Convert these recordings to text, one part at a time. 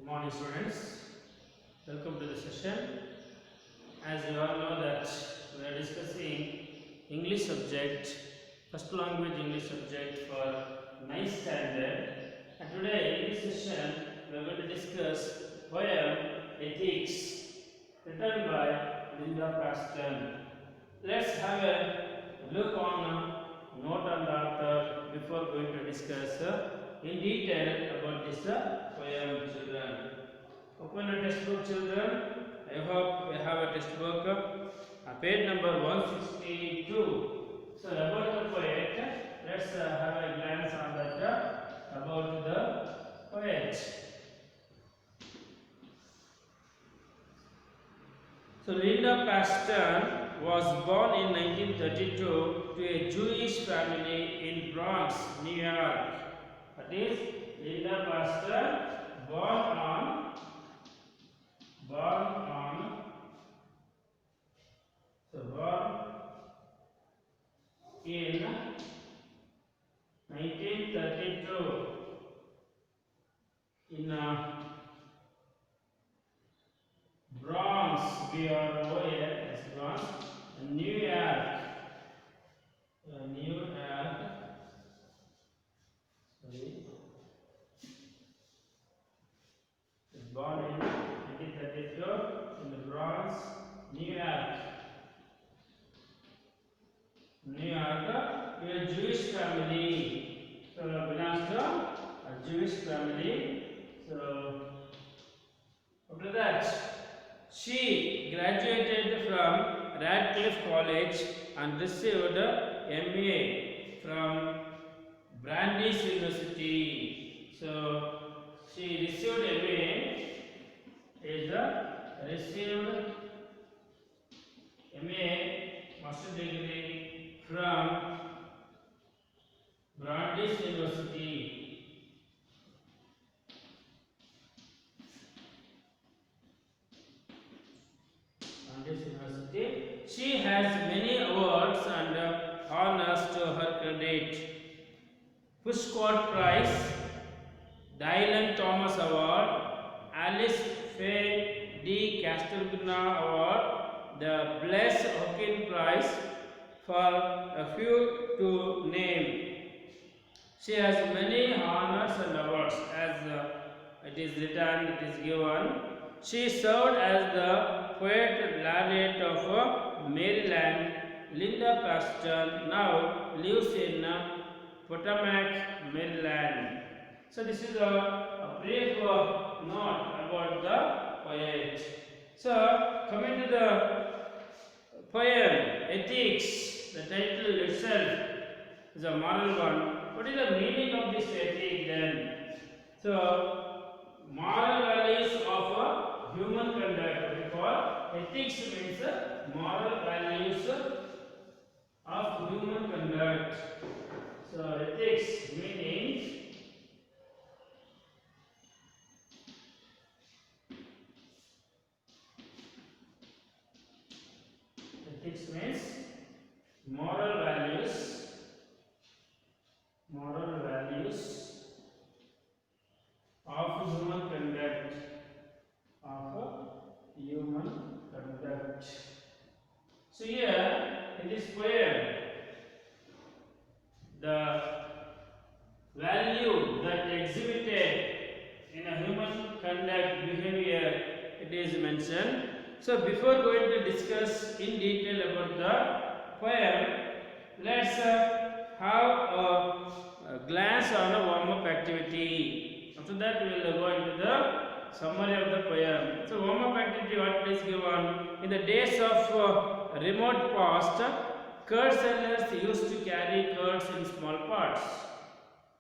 Morning students, welcome to the session. As you all know that we are discussing English subject, first language English subject for 9th standard, and today in this session we are going to discuss poem Ethics written by Linda Paston. Let's have a look on note on the author before going to discuss in detail about this poem, children. Open a textbook, children. I hope you have a textbook. Page number 162. So about the poet, let's have a glance on that about the poet. So Linda Paston was born in 1932 to a Jewish family in Bronx, New York. That is Linda Paston born in 1932 in Bronx, B-R-O-N-S, Bronx, New York. Born in 1932 in the Bronx, New York. To a Jewish family. So belongs to a Jewish family. So after that, she graduated from Radcliffe College and received MA from Brandeis University. So she received MA master degree from Brandeis University. She has many awards and honors to her credit. Pushcart Prize, Dylan Thomas Award, Alice Faye D. Castelguna Award, the Bless Hawkins Prize, for a few to name. She has many honors and awards, as it is written, it is given. She served as the Poet Laureate of Maryland. Linda Paston now lives in Potomac, Maryland. So this is a brief note about the poet. So coming to the poem Ethics, the title itself is a moral one. What is the meaning of this ethic then? So moral values of human conduct. We call ethics means moral values of human conduct. So ethics meaning moral values of human conduct. So here in this poem, the value that exhibited in a human conduct behavior, it is mentioned. So before going to discuss in detail about the poem, let's have a glance on a warm-up activity. After that we will go into the summary of the poem. So warm-up activity, what is given? In the days of remote past, curd sellers used to carry curds in small pots.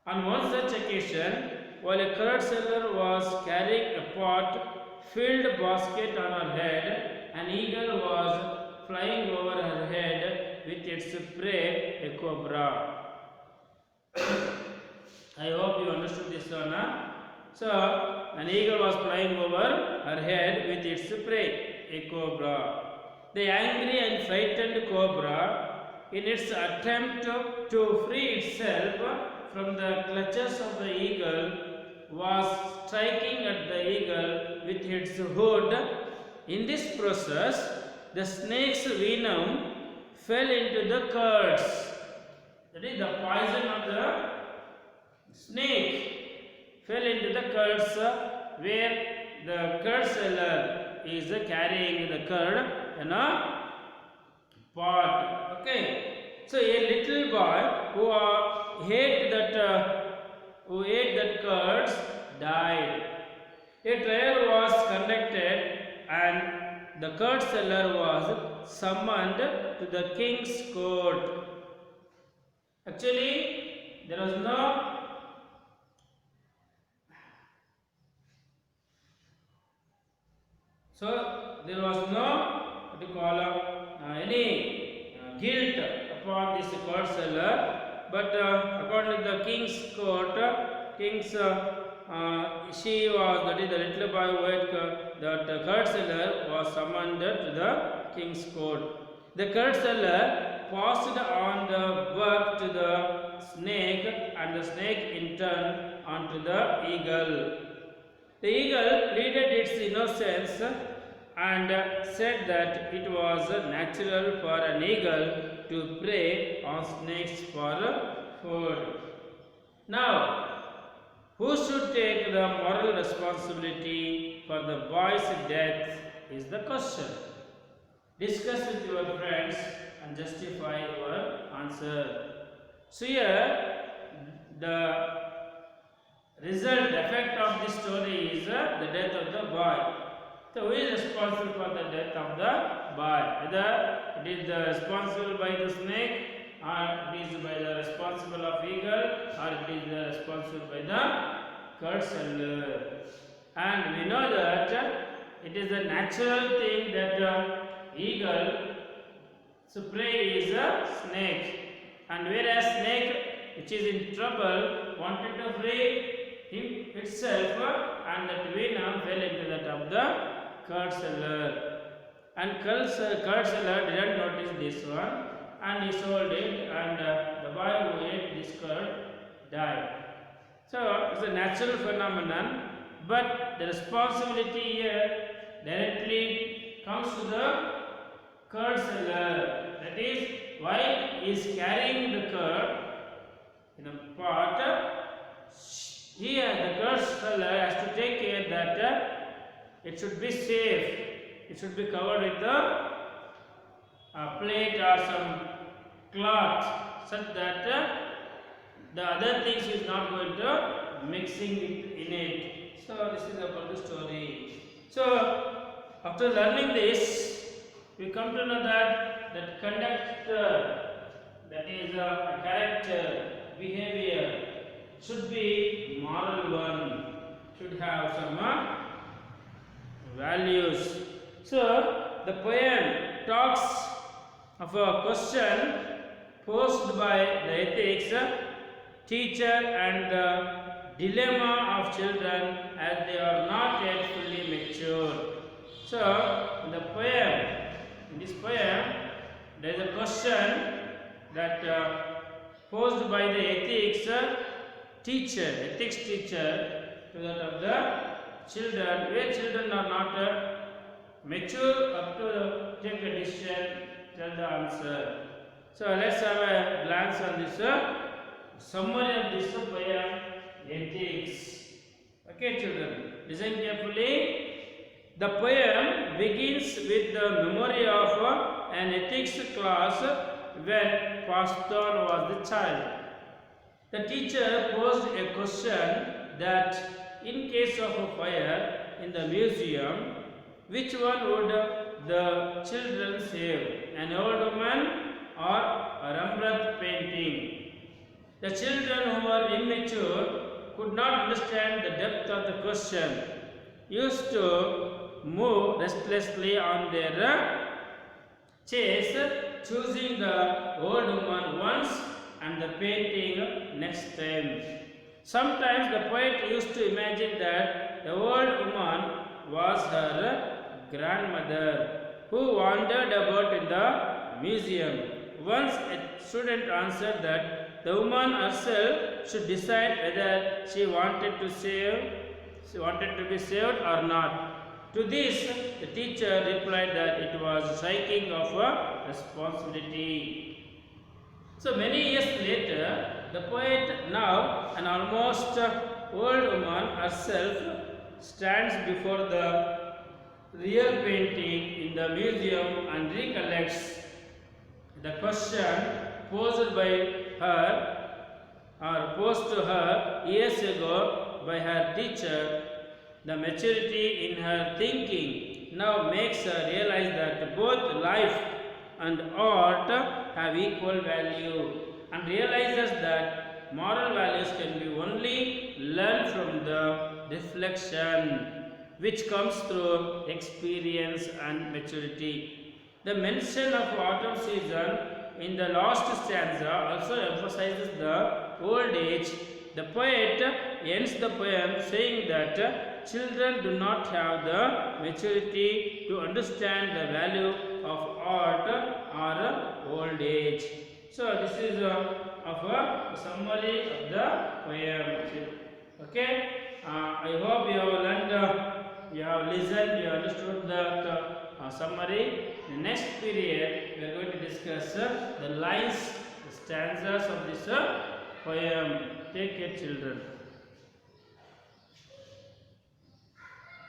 On one such occasion, while a curd seller was carrying a pot filled basket on her head, an eagle was flying over her head with its prey, a cobra. I hope you understood this one. So, an eagle was flying over her head with its prey, a cobra. The angry and frightened cobra, in its attempt to free itself from the clutches of the eagle, was striking at the eagle with its hood. In this process, the snake's venom fell into the curds. That is, the poison of the snake fell into the curds where the curd seller is carrying the curd in a pot. Okay. So a little boy who ate that curds died. A trial was conducted and the curd seller was summoned to the king's court. Actually, there was no what you call any guilt upon this court seller, but according to the king's court, she was, that is the little boy who ate the curd seller was summoned to the king's court. The curd seller passed on the work to the snake, and the snake in turn onto the eagle. The eagle pleaded its innocence and said that it was natural for an eagle to prey on snakes for food. Now, who should take the moral responsibility for the boy's death is the question. Discuss with your friends and justify your answer. So here, the effect of this story is the death of the boy. So who is responsible for the death of the boy? Whether it is responsible by the snake, or it is by the responsible of eagle, or it is responsible by the curd seller. And we know that it is a natural thing that eagle prey is a snake, and whereas snake, which is in trouble, wanted to free itself, and that venom fell into that of the curd seller. And curd seller didn't notice this one, and he sold it, and the boy who ate this curd died. So it's a natural phenomenon, but the responsibility here directly comes to the curd seller. That is, why he is carrying the curd in a pot. Here the curd seller has to take care that it should be safe. It should be covered with a plate or some cloth, such that the other things is not going to mixing in it. So this is about the story. So after learning this, we come to know that conduct, that is a character, behavior, should be moral one, should have some values. So the poem talks of a question posed by the ethics teacher and the dilemma of children as they are not yet fully mature. So in this poem, there is a question that posed by the ethics teacher to that of the children, where children are not mature up to take a decision, tell the answer. So let's have a glance on this summary of this poem, ethics. Okay, children, listen carefully. The poem begins with the memory of an ethics class when Paston was the child. The teacher posed a question that in case of a fire in the museum, which one would the children save, an old woman or a Rembrandt painting? The children who were immature could not understand the depth of the question, used to move restlessly on their chairs, choosing the old woman once and the painting next time. Sometimes the poet used to imagine that the old woman was her grandmother who wandered about in the museum. Once a student answered that the woman herself should decide whether she wanted to be saved or not. To this, the teacher replied that it was striking of a responsibility. So many years later, the poet, now an almost old woman herself, stands before the real painting in the museum and recollects the question posed by her or posed to her years ago by her teacher. The maturity in her thinking now makes her realize that both life and art have equal value, and realizes that moral values can be only learned from the reflection which comes through experience and maturity. The mention of autumn season in the last stanza also emphasizes the old age. The poet ends the poem saying that children do not have the maturity to understand the value of art or old age. So this is of a summary of the poem. Okay, I hope you have learned, you have listened, you have understood the summary. In the next period, we are going to discuss the lines, the stanzas of this poem. Take care, children.